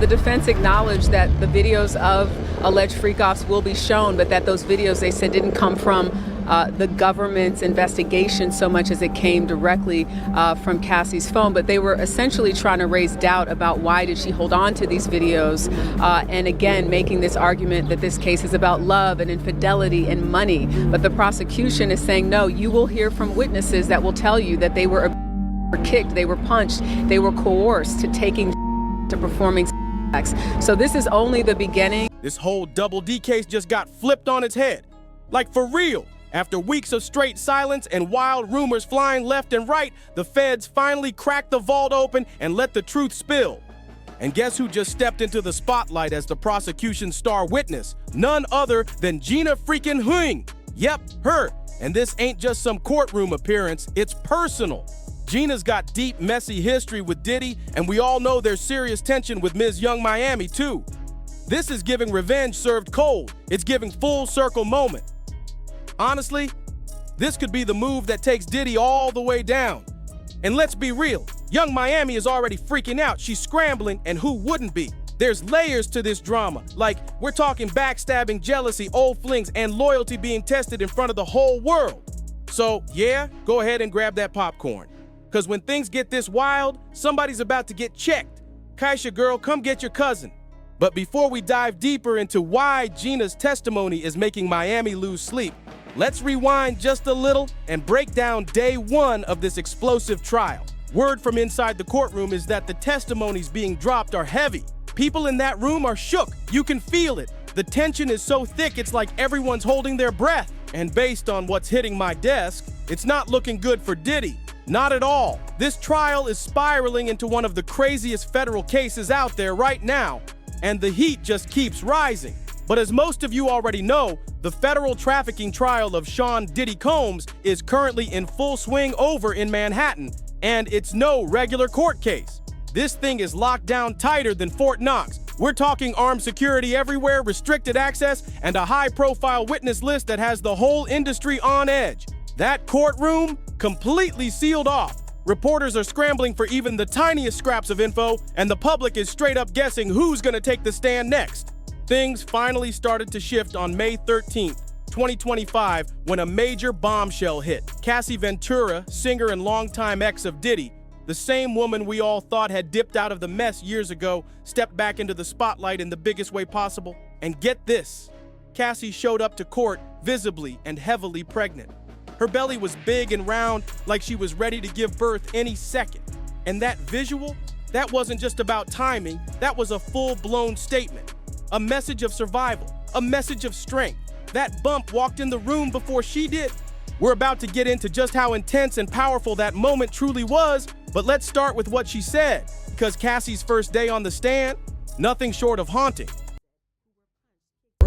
The defense acknowledged that the videos of alleged freak-offs will be shown, but that those videos, they said, didn't come from the government's investigation so much as it came directly from Cassie's phone. But they were essentially trying to raise doubt about why did she hold on to these videos, and again, making this argument that this case is about love and infidelity and money. But the prosecution is saying, no, you will hear from witnesses that will tell you that they were kicked, they were punched, they were coerced to taking to performing acts. So this is only the beginning. This whole Double D case just got flipped on its head. Like, for real. After weeks of straight silence and wild rumors flying left and right, the feds finally cracked the vault open and let the truth spill. And guess who just stepped into the spotlight as the prosecution's star witness? None other than Gina freaking Huynh. Yep, her. And this ain't just some courtroom appearance, it's personal. Gina's got deep, messy history with Diddy, and we all know there's serious tension with Ms. Young Miami, too. This is giving revenge served cold. It's giving full circle moment. Honestly, this could be the move that takes Diddy all the way down. And let's be real, Young Miami is already freaking out. She's scrambling, and who wouldn't be? There's layers to this drama. Like, we're talking backstabbing, jealousy, old flings, and loyalty being tested in front of the whole world. So, yeah, go ahead and grab that popcorn. Because when things get this wild, somebody's about to get checked. Kaisha, girl, come get your cousin. But before we dive deeper into why Gina's testimony is making Miami lose sleep, let's rewind just a little and break down day one of this explosive trial. Word from inside the courtroom is that the testimonies being dropped are heavy. People in that room are shook. You can feel it. The tension is so thick it's like everyone's holding their breath. And based on what's hitting my desk, it's not looking good for Diddy. Not at all. This trial is spiraling into one of the craziest federal cases out there right now, and the heat just keeps rising. But as most of you already know, the federal trafficking trial of Sean Diddy Combs is currently in full swing over in Manhattan, and it's no regular court case. This thing is locked down tighter than Fort Knox. We're talking armed security everywhere, restricted access, and a high-profile witness list that has the whole industry on edge. That courtroom, completely sealed off. Reporters are scrambling for even the tiniest scraps of info, and the public is straight up guessing who's gonna take the stand next. Things finally started to shift on May 13th, 2025, when a major bombshell hit. Cassie Ventura, singer and longtime ex of Diddy, the same woman we all thought had dipped out of the mess years ago, stepped back into the spotlight in the biggest way possible. And get this, Cassie showed up to court visibly and heavily pregnant. Her belly was big and round, like she was ready to give birth any second. And that visual, that wasn't just about timing, that was a full-blown statement. A message of survival, a message of strength. That bump walked in the room before she did. We're about to get into just how intense and powerful that moment truly was, but let's start with what she said, because Cassie's first day on the stand, nothing short of haunting.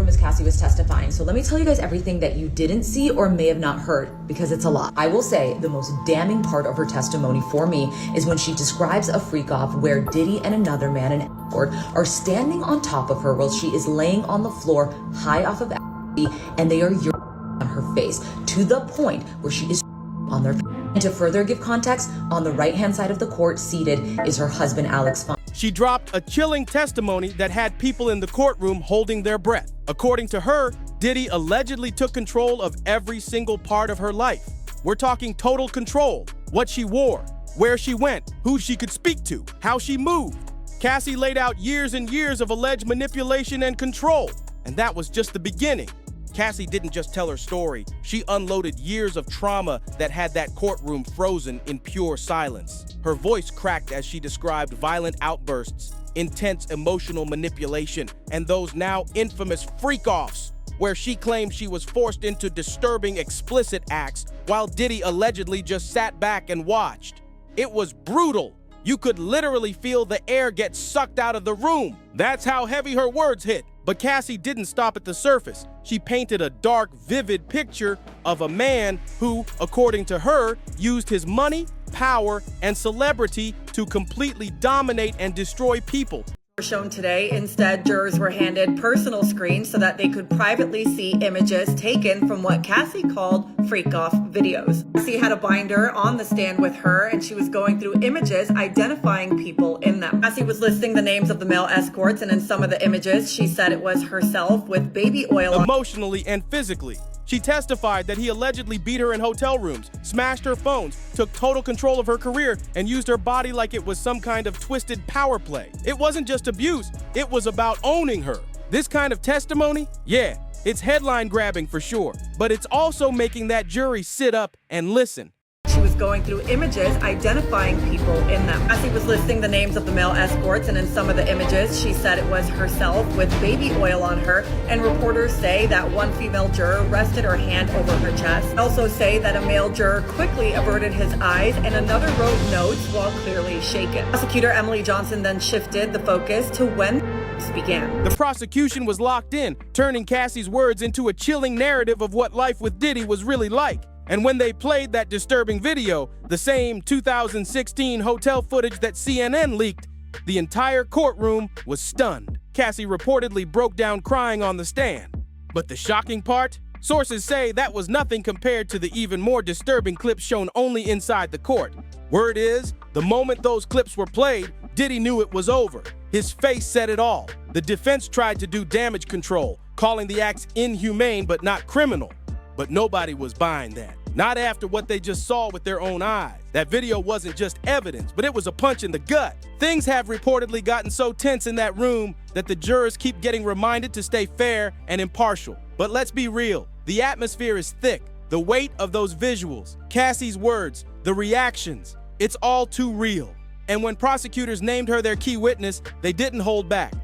As Cassie was testifying. So let me tell you guys everything that you didn't see or may have not heard, because it's a lot. I will say the most damning part of her testimony for me is when she describes a freak off where Diddy and another man in court are standing on top of her while she is laying on the floor high off of and they are urinating on her face to the point where she is on their. And to further give context, on the right-hand side of the court seated is her husband, Alex Fon. She dropped a chilling testimony that had people in the courtroom holding their breath. According to her, Diddy allegedly took control of every single part of her life. We're talking total control. What she wore, where she went, who she could speak to, how she moved. Cassie laid out years and years of alleged manipulation and control. And that was just the beginning. Cassie didn't just tell her story. She unloaded years of trauma that had that courtroom frozen in pure silence. Her voice cracked as she described violent outbursts, intense emotional manipulation, and those now infamous freak-offs, where she claimed she was forced into disturbing, explicit acts while Diddy allegedly just sat back and watched. It was brutal. You could literally feel the air get sucked out of the room. That's how heavy her words hit. But Cassie didn't stop at the surface. She painted a dark, vivid picture of a man who, according to her, used his money, power, and celebrity to completely dominate and destroy people. shown today. Instead, jurors were handed personal screens so that they could privately see images taken from what Cassie called freak-off videos. Cassie had a binder on the stand with her, and she was going through images identifying people in them. Cassie was listing the names of the male escorts, and in some of the images, she said it was herself with baby oil on. Emotionally and physically. She testified that he allegedly beat her in hotel rooms, smashed her phones, took total control of her career, and used her body like it was some kind of twisted power play. It wasn't just abuse, it was about owning her. This kind of testimony, yeah, it's headline grabbing for sure, but it's also making that jury sit up and listen. She was going through images identifying people in them. Cassie was listing the names of the male escorts, and in some of the images, she said it was herself with baby oil on her, and reporters say that one female juror rested her hand over her chest. Also say that a male juror quickly averted his eyes, and another wrote notes while clearly shaken. Prosecutor Emily Johnson then shifted the focus to when this began. The prosecution was locked in, turning Cassie's words into a chilling narrative of what life with Diddy was really like. And when they played that disturbing video, the same 2016 hotel footage that CNN leaked, the entire courtroom was stunned. Cassie reportedly broke down crying on the stand. But the shocking part? Sources say that was nothing compared to the even more disturbing clips shown only inside the court. Word is, the moment those clips were played, Diddy knew it was over. His face said it all. The defense tried to do damage control, calling the acts inhumane but not criminal. But nobody was buying that. Not after what they just saw with their own eyes. That video wasn't just evidence, but it was a punch in the gut. Things have reportedly gotten so tense in that room that the jurors keep getting reminded to stay fair and impartial. But let's be real, the atmosphere is thick. The weight of those visuals, Cassie's words, the reactions, it's all too real. And when prosecutors named her their key witness, they didn't hold back.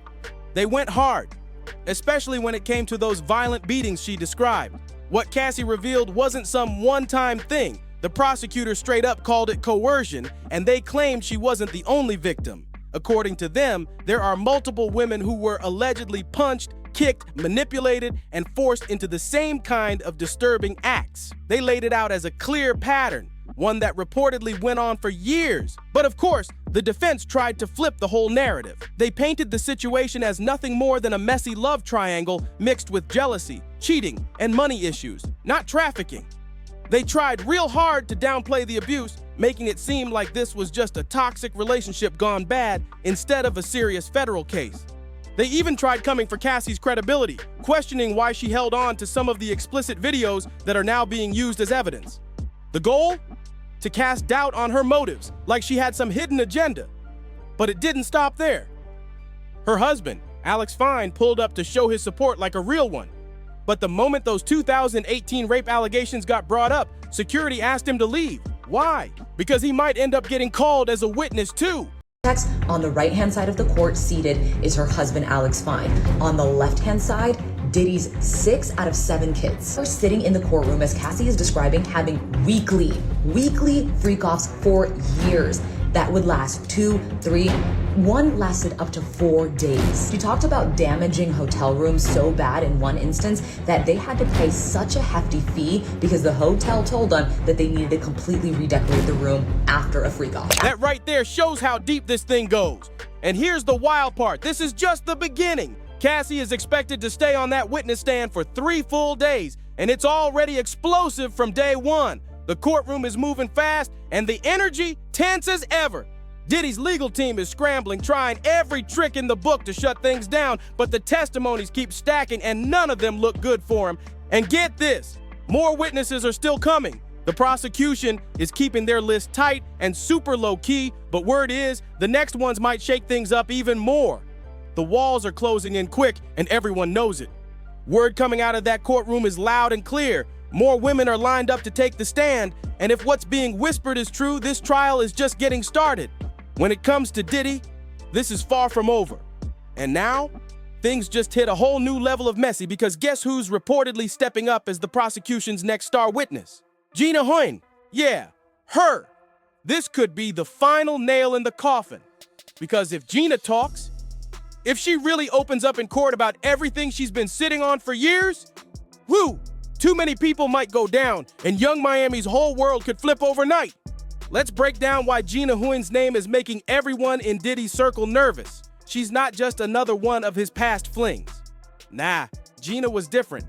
They went hard, especially when it came to those violent beatings she described. What Cassie revealed wasn't some one-time thing. The prosecutor straight up called it coercion, and they claimed she wasn't the only victim. According to them, there are multiple women who were allegedly punched, kicked, manipulated, and forced into the same kind of disturbing acts. They laid it out as a clear pattern, one that reportedly went on for years. But of course, the defense tried to flip the whole narrative. They painted the situation as nothing more than a messy love triangle mixed with jealousy, cheating, and money issues, not trafficking. They tried real hard to downplay the abuse, making it seem like this was just a toxic relationship gone bad instead of a serious federal case. They even tried coming for Cassie's credibility, questioning why she held on to some of the explicit videos that are now being used as evidence. The goal? To cast doubt on her motives, like she had some hidden agenda. But it didn't stop there. Her husband, Alex Fine, pulled up to show his support like a real one. But the moment those 2018 rape allegations got brought up, security asked him to leave. Why? Because he might end up getting called as a witness too. On the right-hand side of the court seated is her husband, Alex Fine. On the left-hand side, Diddy's 6 out of 7 kids are sitting in the courtroom as Cassie is describing having weekly freak-offs for years. That would last 2, 3, one lasted up to 4 days. She talked about damaging hotel rooms so bad in one instance that they had to pay such a hefty fee because the hotel told them that they needed to completely redecorate the room after a freak-off. That right there shows how deep this thing goes. And here's the wild part. This is just the beginning. Cassie is expected to stay on that witness stand for 3 full days, and it's already explosive from day one. The courtroom is moving fast, and the energy tense as ever. Diddy's legal team is scrambling, trying every trick in the book to shut things down, but the testimonies keep stacking, and none of them look good for him. And get this, more witnesses are still coming. The prosecution is keeping their list tight and super low-key, but word is, the next ones might shake things up even more. The walls are closing in quick, and everyone knows it. Word coming out of that courtroom is loud and clear. More women are lined up to take the stand, and if what's being whispered is true, this trial is just getting started. When it comes to Diddy, this is far from over. And now, things just hit a whole new level of messy because guess who's reportedly stepping up as the prosecution's next star witness? Gina Huynh. Yeah, her. This could be the final nail in the coffin. Because if Gina talks, if she really opens up in court about everything she's been sitting on for years, whew, too many people might go down, and Young Miami's whole world could flip overnight. Let's break down why Gina Huynh name is making everyone in Diddy's circle nervous. She's not just another one of his past flings. Nah, Gina was different.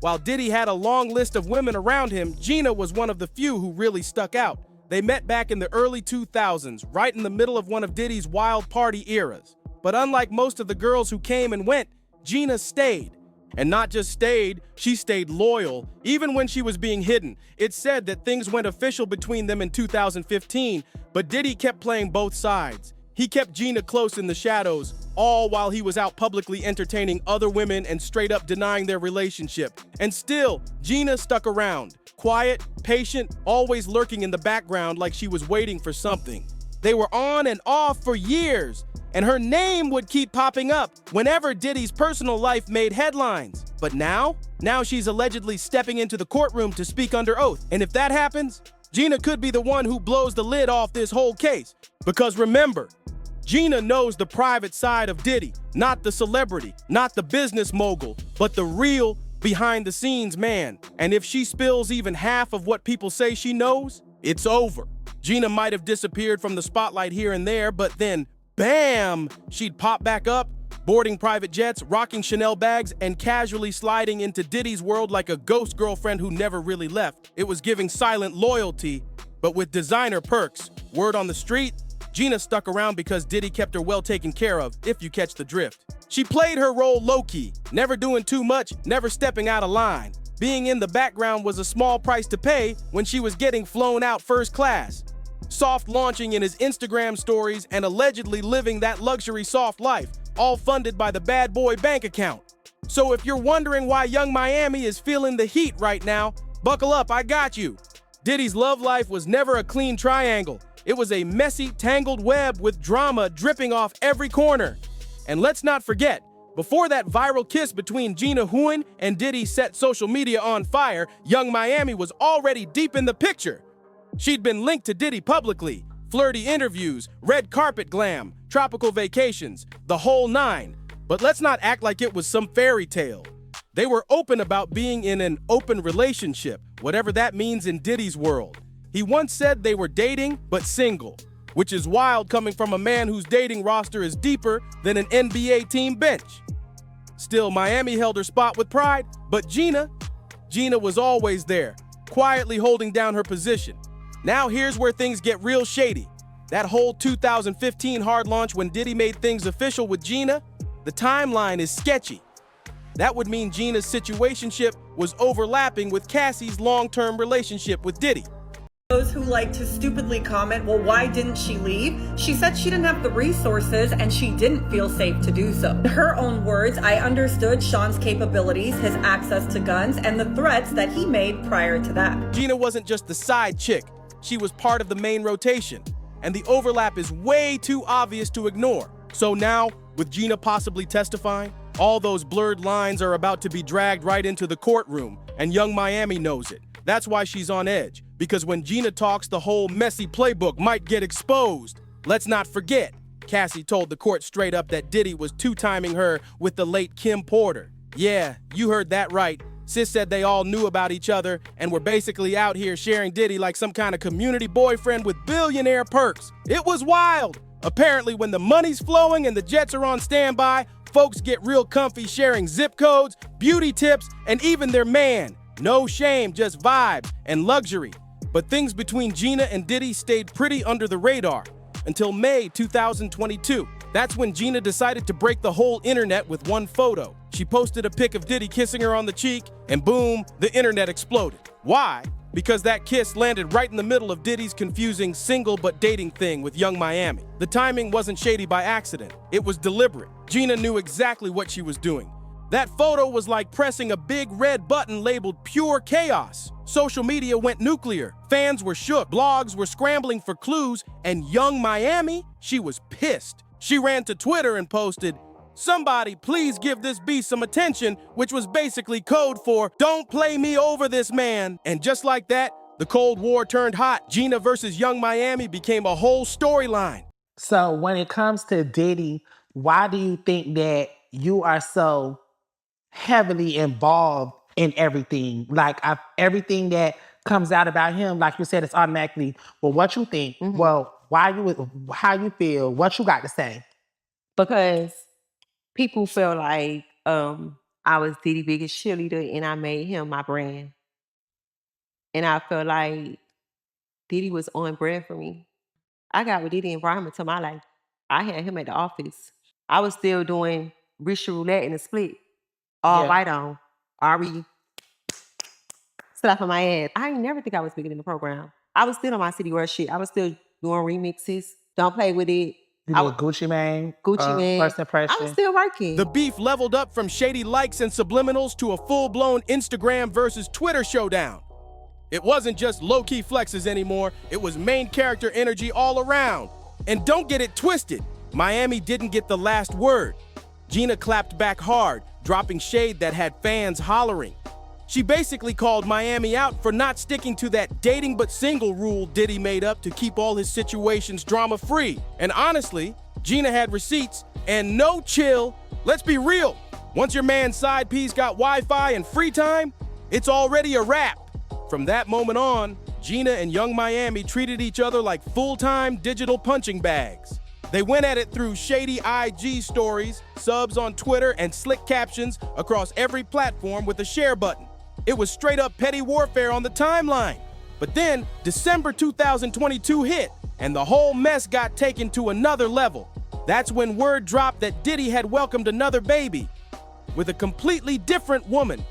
While Diddy had a long list of women around him, Gina was one of the few who really stuck out. They met back in the early 2000s, right in the middle of one of Diddy's wild party eras. But unlike most of the girls who came and went, Gina stayed. And not just stayed, she stayed loyal, even when she was being hidden. It's said that things went official between them in 2015, but Diddy kept playing both sides. He kept Gina close in the shadows, all while he was out publicly entertaining other women and straight up denying their relationship. And still, Gina stuck around, quiet, patient, always lurking in the background like she was waiting for something. They were on and off for years, and her name would keep popping up whenever Diddy's personal life made headlines. But now she's allegedly stepping into the courtroom to speak under oath. And if that happens, Gina could be the one who blows the lid off this whole case. Because remember, Gina knows the private side of Diddy, not the celebrity, not the business mogul, but the real behind-the-scenes man. And if she spills even half of what people say she knows, it's over. Gina might have disappeared from the spotlight here and there, but then, bam, she'd pop back up, boarding private jets, rocking Chanel bags, and casually sliding into Diddy's world like a ghost girlfriend who never really left. It was giving silent loyalty, but with designer perks. Word on the street, Gina stuck around because Diddy kept her well taken care of, if you catch the drift. She played her role low-key, never doing too much, never stepping out of line. Being in the background was a small price to pay when she was getting flown out first class. Soft launching in his Instagram stories and allegedly living that luxury soft life, all funded by the bad boy bank account. So if you're wondering why Young Miami is feeling the heat right now, buckle up, I got you. Diddy's love life was never a clean triangle. It was a messy, tangled web with drama dripping off every corner. And let's not forget, before that viral kiss between Gina Huynh and Diddy set social media on fire, Young Miami was already deep in the picture. She'd been linked to Diddy publicly, flirty interviews, red carpet glam, tropical vacations, the whole nine. But let's not act like it was some fairy tale. They were open about being in an open relationship, whatever that means in Diddy's world. He once said they were dating, but single, which is wild coming from a man whose dating roster is deeper than an NBA team bench. Still, Miami held her spot with pride, but Gina was always there, quietly holding down her position. Now here's where things get real shady. That whole 2015 hard launch when Diddy made things official with Gina, the timeline is sketchy. That would mean Gina's situationship was overlapping with Cassie's long-term relationship with Diddy. Those who like to stupidly comment, well, why didn't she leave? She said she didn't have the resources and she didn't feel safe to do so. In her own words, I understood Sean's capabilities, his access to guns, and the threats that he made prior to that. Gina wasn't just the side chick. She was part of the main rotation. And the overlap is way too obvious to ignore. So now, with Gina possibly testifying, all those blurred lines are about to be dragged right into the courtroom, and Young Miami knows it. That's why she's on edge, because when Gina talks, the whole messy playbook might get exposed. Let's not forget, Cassie told the court straight up that Diddy was two-timing her with the late Kim Porter. Yeah, you heard that right. Sis said they all knew about each other and were basically out here sharing Diddy like some kind of community boyfriend with billionaire perks. It was wild. Apparently, when the money's flowing and the jets are on standby, folks get real comfy sharing zip codes, beauty tips, and even their man. No shame, just vibes and luxury. But things between Gina and Diddy stayed pretty under the radar until May 2022. That's when Gina decided to break the whole internet with one photo. She posted a pic of Diddy kissing her on the cheek, and boom, the internet exploded. Why? Because that kiss landed right in the middle of Diddy's confusing single but dating thing with Young Miami. The timing wasn't shady by accident. It was deliberate. Gina knew exactly what she was doing. That photo was like pressing a big red button labeled pure chaos. Social media went nuclear. Fans were shook. Blogs were scrambling for clues. And Young Miami, she was pissed. She ran to Twitter and posted, "Somebody please give this beast some attention," which was basically code for, "Don't play me over this man." And just like that, the Cold War turned hot. Gina versus Young Miami became a whole storyline. So when it comes to Diddy, why do you think that you are so heavily involved in everything? Like everything that comes out about him, like you said, it's automatically, well, what you think? Well, how you feel? What you got to say? because people feel like I was Diddy biggest cheerleader and I made him my brand. And I feel like Diddy was on brand for me. I got with Diddy and brought him into my life. I had him at the office. I was still doing rich roulette in a split. All Yeah. right on. Ari slap on my ass. I ain't never think I was bigger than the program. I was still on my City World shit. I was still doing remixes. Don't play with it. You did Gucci Mane. Gucci Mane. First I impression. was still working. The beef leveled up from shady likes and subliminals to a full-blown Instagram versus Twitter showdown. It wasn't just low-key flexes anymore, it was main character energy all around. And don't get it twisted, Miami didn't get the last word. Gina clapped back hard, dropping shade that had fans hollering. She basically called Miami out for not sticking to that dating but single rule Diddy made up to keep all his situations drama-free. And honestly, Gina had receipts and no chill. Let's be real, once your man's side piece got Wi-Fi and free time, it's already a wrap. From that moment on, Gina and Young Miami treated each other like full-time digital punching bags. They went at it through shady IG stories, subs on Twitter, and slick captions across every platform with a share button. It was straight up petty warfare on the timeline. But then December 2022 hit, and the whole mess got taken to another level. That's when word dropped that Diddy had welcomed another baby with a completely different woman.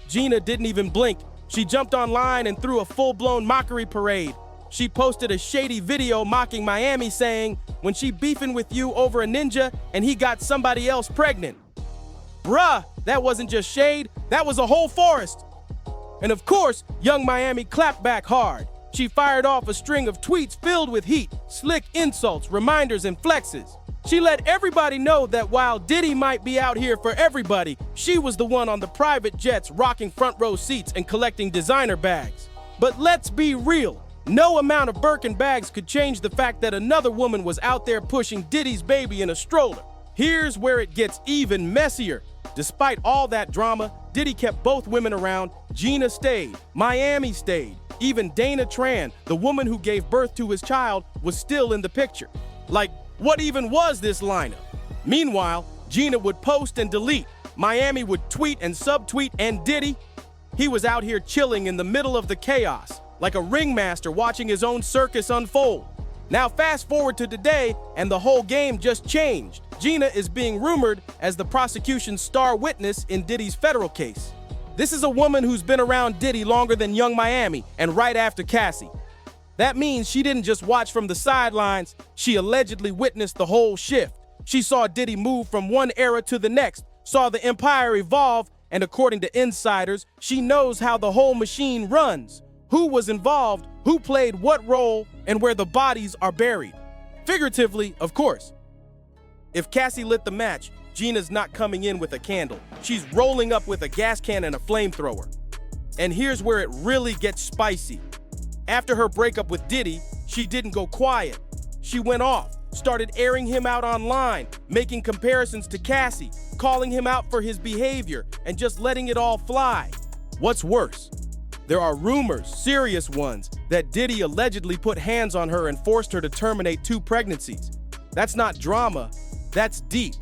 Gina didn't even blink. She jumped online and threw a full-blown mockery parade. She posted a shady video mocking Miami saying, when she beefing with you over a ninja and he got somebody else pregnant. Bruh, that wasn't just shade, that was a whole forest. And of course, Young Miami clapped back hard. She fired off a string of tweets filled with heat, slick insults, reminders, and flexes. She let everybody know that while Diddy might be out here for everybody, she was the one on the private jets rocking front row seats and collecting designer bags. But let's be real, no amount of Birkin bags could change the fact that another woman was out there pushing Diddy's baby in a stroller. Here's where it gets even messier. Despite all that drama, Diddy kept both women around. Gina stayed, Miami stayed. Even Dana Tran, the woman who gave birth to his child, was still in the picture. Like, what even was this lineup? Meanwhile, Gina would post and delete. Miami would tweet and subtweet, and Diddy, he was out here chilling in the middle of the chaos, like a ringmaster watching his own circus unfold. Now fast forward to today, and the whole game just changed. Gina is being rumored as the prosecution's star witness in Diddy's federal case. This is a woman who's been around Diddy longer than Young Miami and right after Cassie. That means she didn't just watch from the sidelines, she allegedly witnessed the whole shift. She saw Diddy move from one era to the next, saw the empire evolve, and according to insiders, she knows how the whole machine runs, who was involved, who played what role, and where the bodies are buried. Figuratively, of course. If Cassie lit the match, Gina's not coming in with a candle. She's rolling up with a gas can and a flamethrower. And here's where it really gets spicy. After her breakup with Diddy, she didn't go quiet. She went off, started airing him out online, making comparisons to Cassie, calling him out for his behavior, and just letting it all fly. What's worse? There are rumors, serious ones, that Diddy allegedly put hands on her and forced her to terminate 2 pregnancies. That's not drama, that's deep.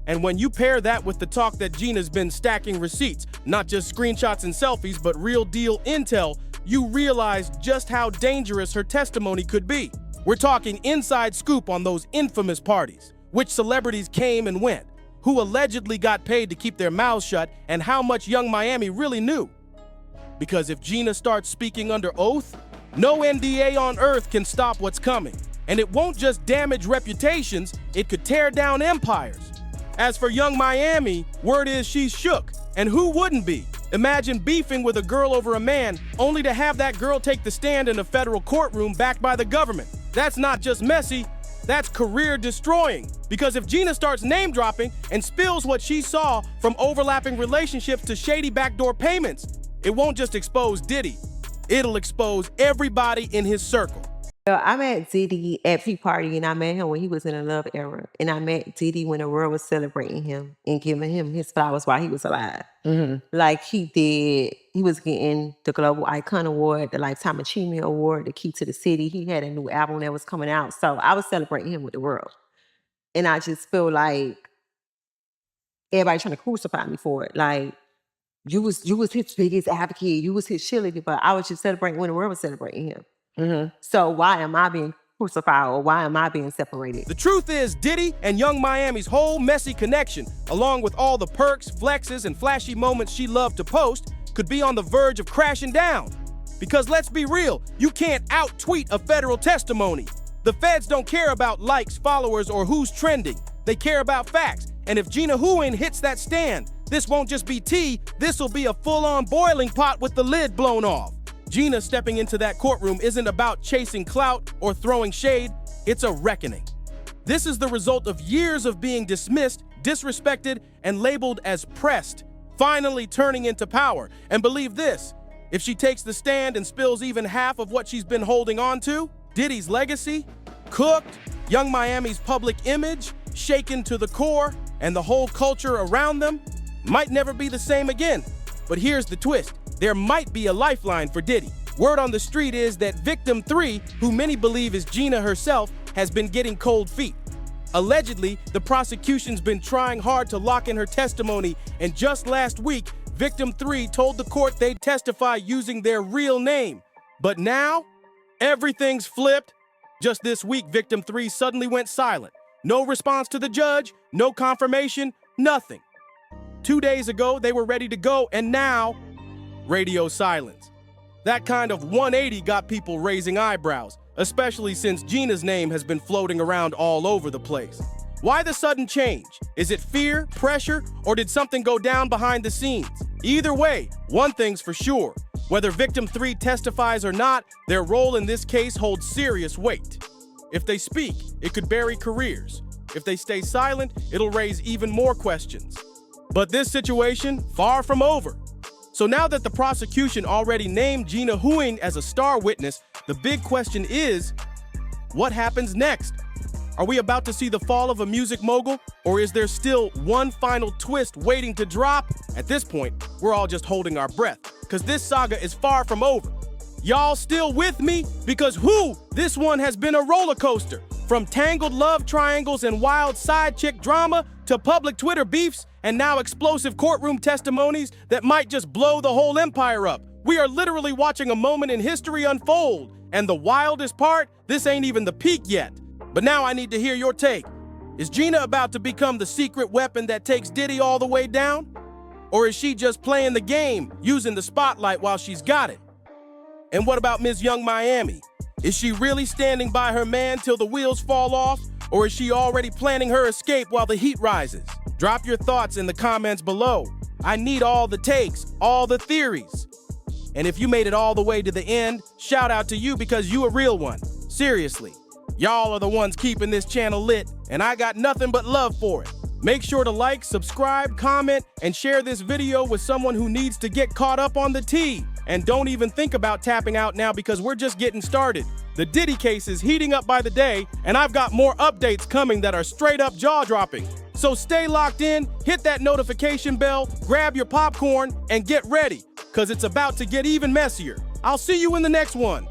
And when you pair that with the talk that Gina's been stacking receipts, not just screenshots and selfies, but real deal intel, you realize just how dangerous her testimony could be. We're talking inside scoop on those infamous parties, which celebrities came and went, who allegedly got paid to keep their mouths shut, and how much Young Miami really knew. Because if Gina starts speaking under oath, no NDA on earth can stop what's coming. And it won't just damage reputations, it could tear down empires. As for Young Miami, word is she's shook, and who wouldn't be? Imagine beefing with a girl over a man, only to have that girl take the stand in a federal courtroom backed by the government. That's not just messy, that's career destroying. Because if Gina starts name dropping and spills what she saw from overlapping relationships to shady backdoor payments, it won't just expose Diddy, it'll expose everybody in his circle. I met Diddy at P-Party, and I met him when he was in a love era. And I met Diddy when the world was celebrating him and giving him his flowers while he was alive. Like he was getting the Global Icon Award, the Lifetime Achievement Award, the Key to the City. He had a new album that was coming out. So I was celebrating him with the world. And I just feel like everybody trying to crucify me for it. Like, you was his biggest advocate, you was his cheerleader, but I was just celebrating when the world was celebrating him. So why am I being crucified, or why am I being separated? The truth is, Diddy and Young Miami's whole messy connection, along with all the perks, flexes, and flashy moments she loved to post, could be on the verge of crashing down. Because let's be real, you can't out-tweet a federal testimony. The feds don't care about likes, followers, or who's trending. They care about facts. And if Gina Huynh hits that stand, this won't just be tea, this'll be a full-on boiling pot with the lid blown off. Gina stepping into that courtroom isn't about chasing clout or throwing shade, it's a reckoning. This is the result of years of being dismissed, disrespected, and labeled as pressed, finally turning into power. And believe this, if she takes the stand and spills even half of what she's been holding on to, Diddy's legacy, cooked, Young Miami's public image, shaken to the core, and the whole culture around them might never be the same again. But here's the twist. There might be a lifeline for Diddy. Word on the street is that victim 3, who many believe is Gina herself, has been getting cold feet. Allegedly, the prosecution's been trying hard to lock in her testimony, and just last week, victim 3 told the court they'd testify using their real name. But now, everything's flipped. Just this week, victim 3 suddenly went silent. No response to the judge, no confirmation, nothing. 2 days ago, they were ready to go, and now, radio silence. That kind of 180 got people raising eyebrows, especially since Gina's name has been floating around all over the place. Why the sudden change? Is it fear, pressure, or did something go down behind the scenes? Either way, one thing's for sure. Whether victim 3 testifies or not, their role in this case holds serious weight. If they speak, it could bury careers. If they stay silent, it'll raise even more questions. But this situation, far from over. So now that the prosecution already named Gina Huynh as a star witness, the big question is, what happens next? Are we about to see the fall of a music mogul, or is there still one final twist waiting to drop? At this point, we're all just holding our breath, because this saga is far from over. Y'all still with me? Because this one has been a roller coaster. From tangled love triangles and wild side chick drama to public Twitter beefs and now explosive courtroom testimonies that might just blow the whole empire up. We are literally watching a moment in history unfold. And the wildest part, this ain't even the peak yet. But now I need to hear your take. Is Gina about to become the secret weapon that takes Diddy all the way down? Or is she just playing the game, using the spotlight while she's got it? And what about Ms. Young Miami? Is she really standing by her man till the wheels fall off? Or is she already planning her escape while the heat rises? Drop your thoughts in the comments below. I need all the takes, all the theories. And if you made it all the way to the end, shout out to you because you a real one. Seriously, y'all are the ones keeping this channel lit, and I got nothing but love for it. Make sure to like, subscribe, comment, and share this video with someone who needs to get caught up on the tea. And don't even think about tapping out now because we're just getting started. The Diddy case is heating up by the day, and I've got more updates coming that are straight up jaw-dropping. So stay locked in, hit that notification bell, grab your popcorn, and get ready, because it's about to get even messier. I'll see you in the next one.